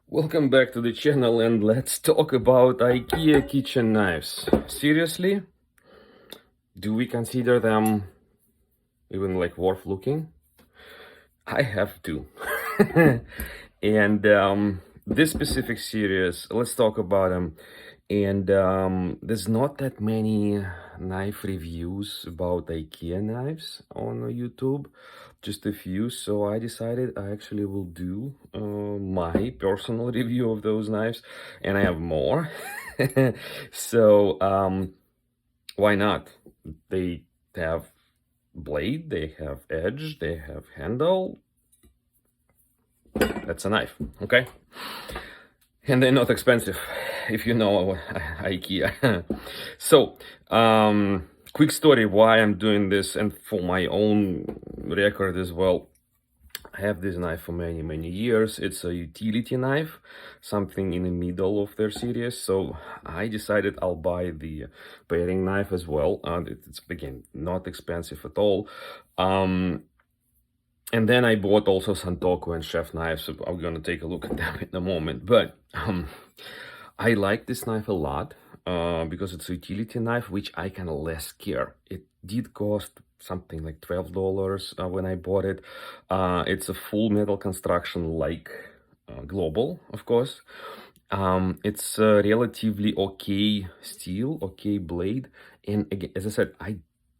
Welcome back to the channel and let's talk about IKEA kitchen knives. Seriously? Do we consider them even like worth looking? I have to. And this specific series, let's talk about them. And there's not that many knife reviews about IKEA knives on YouTube, just a few. So I decided I actually will do my personal review of those knives, and I have more. So why not? They have blade, they have edge, they have handle. That's a knife, okay? And they're not expensive, if you know IKEA. So, quick story why I'm doing this, and for my own record as well. I have this knife for many years. It's a utility knife, something in the middle of their series. So I decided I'll buy the paring knife as well. It's again not expensive at all. And then I bought also Santoku and chef knives. So I'm gonna take a look at them in a moment. But I like this knife a lot because it's a utility knife, which I can less care. It did cost something like $12 when I bought it. It's a full metal construction like Global, of course. It's a relatively okay steel, okay blade. And again, as I said, I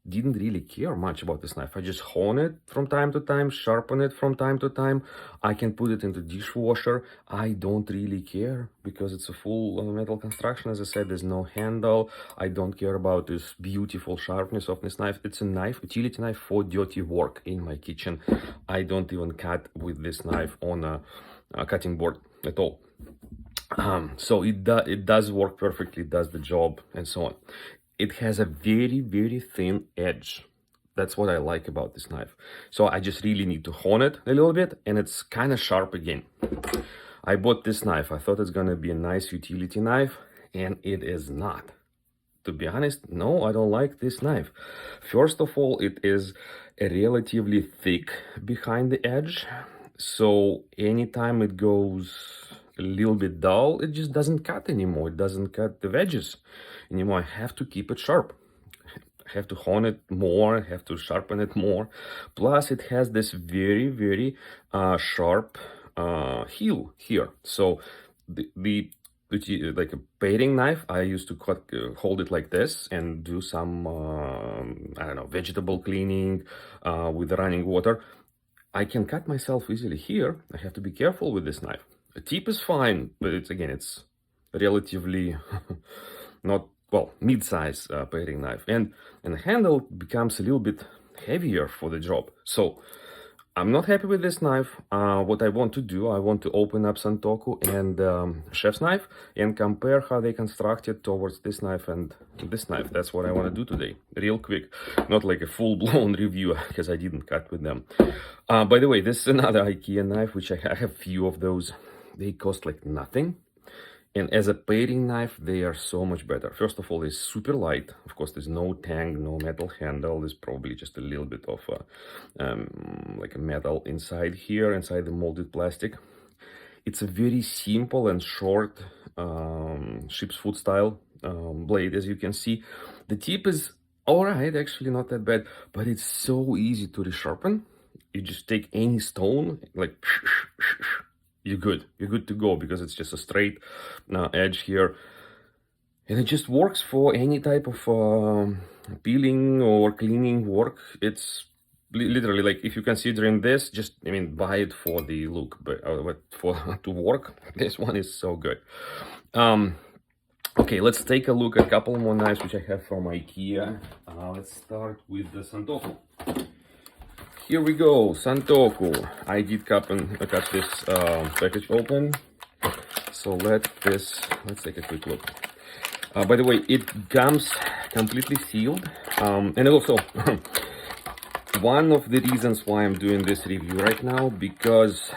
didn't really care much about this knife. I just hone it from time to time, sharpen it from time to time. I can put it into dishwasher. I don't really care because it's a full metal construction. As I said, there's no handle. I don't care about this beautiful sharpness of this knife. It's a knife, utility knife for dirty work in my kitchen. I don't even cut with this knife on a cutting board at all. So it does work perfectly, does the job, and so on. It has a very thin edge. That's what I like about this knife. So I just really need to hone it a little bit, and it's kind of sharp again. I bought this knife. I thought it's gonna be a nice utility knife, and it is not. To be honest, no, I don't like this knife. First of all, it is a relatively thick behind the edge. So anytime it goes a little bit dull, it just doesn't cut anymore. It doesn't cut the wedges anymore. I have to keep it sharp. I have to hone it more. I have to sharpen it more. Plus, it has this very sharp heel here. So the like a paring knife, I used to hold it like this and do some I don't know, vegetable cleaning with running water. I can cut myself easily here. I have to be careful with this knife. A tip is fine, but it's relatively not, well, mid-size paring knife. And the handle becomes a little bit heavier for the job. So I'm not happy with this knife. What I want to do, I want to open up Santoku and chef's knife and compare how they constructed towards this knife and this knife. That's what I want to do today, real quick. Not like a full-blown review, because I didn't cut with them. By the way, this is another IKEA knife, which I have few of those. They cost like nothing. And as a paring knife, they are so much better. First of all, it's super light. Of course, there's no tang, no metal handle. There's probably just a little bit of like a metal inside here, inside the molded plastic. It's a very simple and short ship's foot style blade, as you can see. The tip is all right, actually not that bad, but it's so easy to resharpen. You just take any stone, like you're good. You're good to go because it's just a straight edge here. And it just works for any type of peeling or cleaning work. It's literally like, if you're considering this, just, I mean, buy it for the look, but for to work, this one is so good. Okay, let's take a look at a couple more knives which I have from IKEA. Let's start with the Santoku. Here we go, Santoku. I did cut this package open. So let's take a quick look. By the way, it comes completely sealed. And also, one of the reasons why I'm doing this review right now, because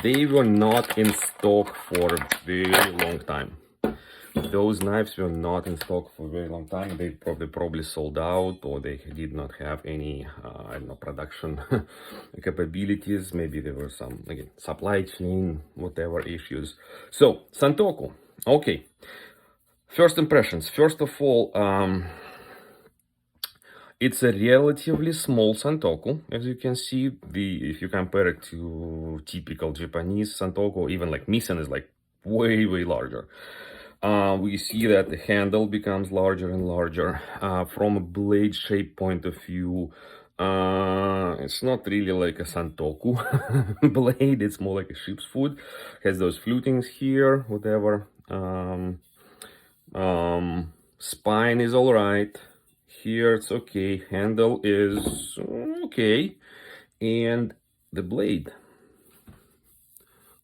they were not in stock for a very long time. Those knives were not in stock for a very long time. They probably sold out, or they did not have any, I don't know, production capabilities. Maybe there were some, again, supply chain, whatever issues. So, Santoku. Okay. First impressions. First of all, it's a relatively small Santoku, as you can see. If you compare it to typical Japanese Santoku, even like Misen is like way larger. We see that the handle becomes larger and larger. From a blade shape point of view, it's not really like a Santoku blade. It's more like a ship's foot. Has those flutings here, whatever. Spine is all right. Here it's okay. Handle is okay. And the blade.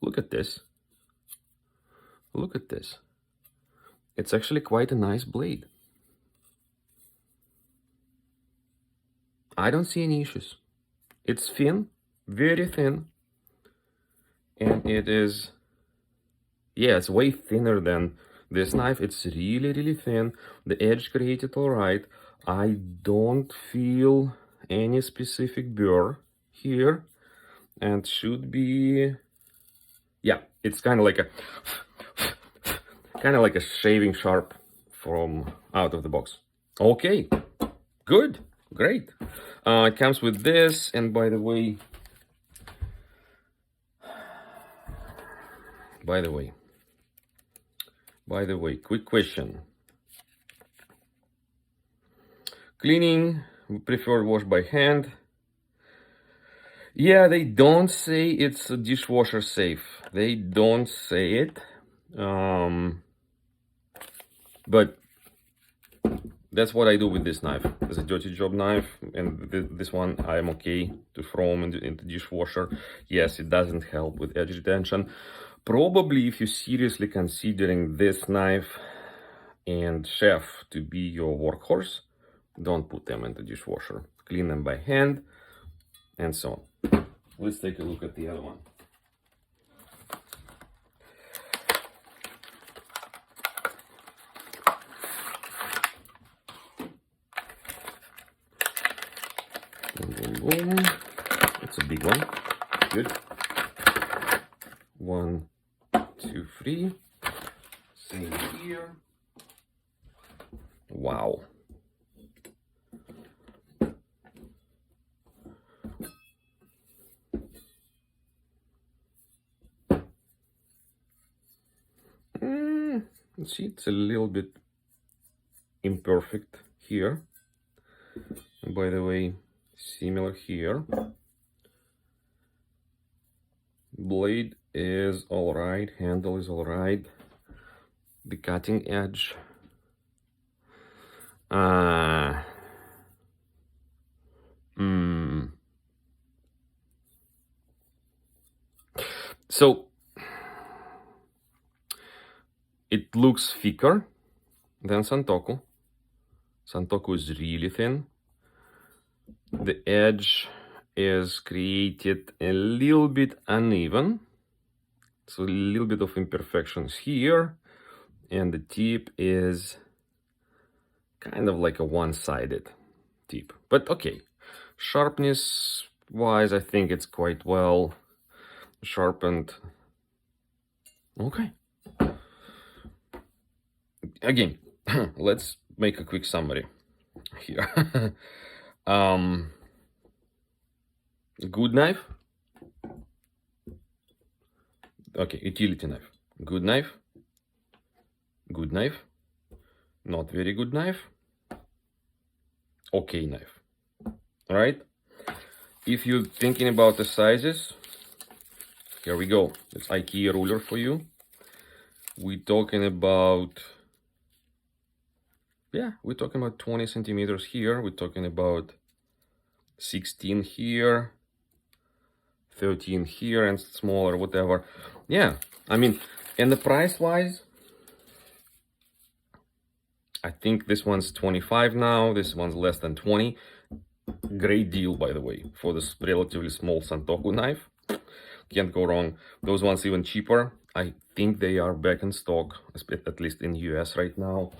Look at this. Look at this. It's actually quite a nice blade. I don't see any issues. It's thin, very thin. And it is, yeah, it's way thinner than this knife. It's really thin. The edge created all right. I don't feel any specific burr here. And should be, yeah, it's kind of like a shaving sharp from out of the box. Okay, good, great. It comes with this, and by the way, quick question. Cleaning, we prefer wash by hand. Yeah, they don't say it's dishwasher safe. They don't say it. But that's what I do with this knife. It's a dirty job knife, and this one I'm okay to throw into dishwasher. Yes, it doesn't help with edge retention. Probably if you're seriously considering this knife and chef to be your workhorse, don't put them into dishwasher. Clean them by hand, and so on. Let's take a look at the other one. Boom. It's a big one. Good. 1, 2, 3. Same here. Wow. See, it's a little bit imperfect here. And by the way, similar here. Blade is all right, handle is all right. The cutting edge, so it looks thicker than Santoku. Santoku is really thin. The edge is created a little bit uneven. So a little bit of imperfections here. And the tip is kind of like a one-sided tip. But okay, sharpness-wise, I think it's quite well sharpened. Okay. Again, let's make a quick summary here. Good knife. Okay, utility knife. Good knife. Good knife. Not very good knife. Okay knife. All right. If you're thinking about the sizes, here we go. It's IKEA ruler for you. We're talking about, yeah, we're talking about 20 centimeters here. We're talking about 16 here, 13 here, and smaller, whatever. Yeah, I mean, and the price-wise, I think this one's 25 now. This one's less than 20. Great deal, by the way, for this relatively small Santoku knife. Can't go wrong. Those ones even cheaper. I think they are back in stock, at least in US right now.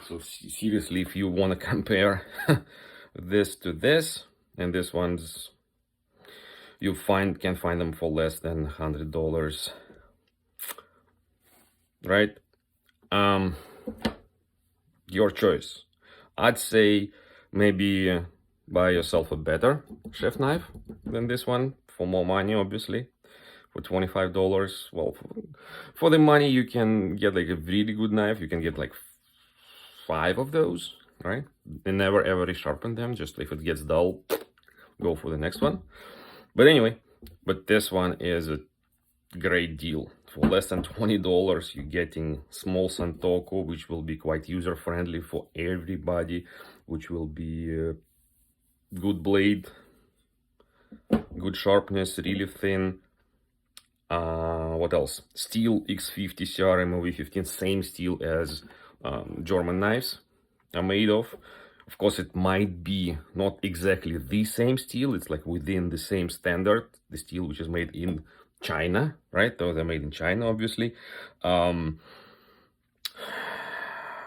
So seriously, if you want to compare this to this, and this one's, you can find them for less than $100, right? Your choice. I'd say maybe buy yourself a better chef knife than this one for more money, obviously. For $25, well, for the money you can get like a really good knife. You can get like 5 of those, right? And never ever resharpen them. Just if it gets dull, go for the next one. But anyway, but this one is a great deal. For less than $20, you're getting small Santoko, which will be quite user-friendly for everybody, which will be a good blade, good sharpness, really thin. What else? Steel X50 CRMOV 15, same steel as German knives are made of. Of course, it might be not exactly the same steel. It's like within the same standard, the steel which is made in China, right? Those are made in China, obviously.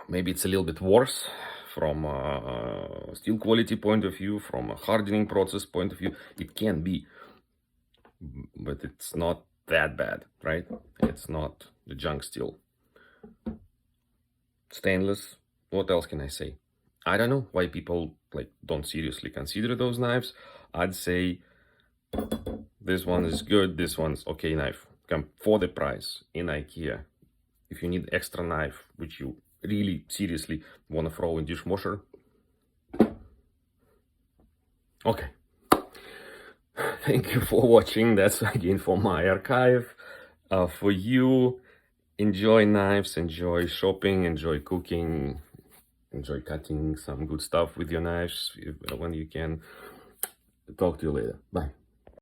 Maybe it's a little bit worse from a steel quality point of view, from a hardening process point of view. It can be, but it's not that bad, right? It's not the junk steel. Stainless, what else can I say? I don't know why people like don't seriously consider those knives. I'd say this one is good, this one's okay knife. Come for the price in IKEA. If you need extra knife, which you really seriously want to throw in dishwasher, okay. Thank you for watching. That's again for my archive. For you, enjoy knives, enjoy shopping, enjoy cooking, enjoy cutting some good stuff with your knives when you can. Talk to you later. Bye.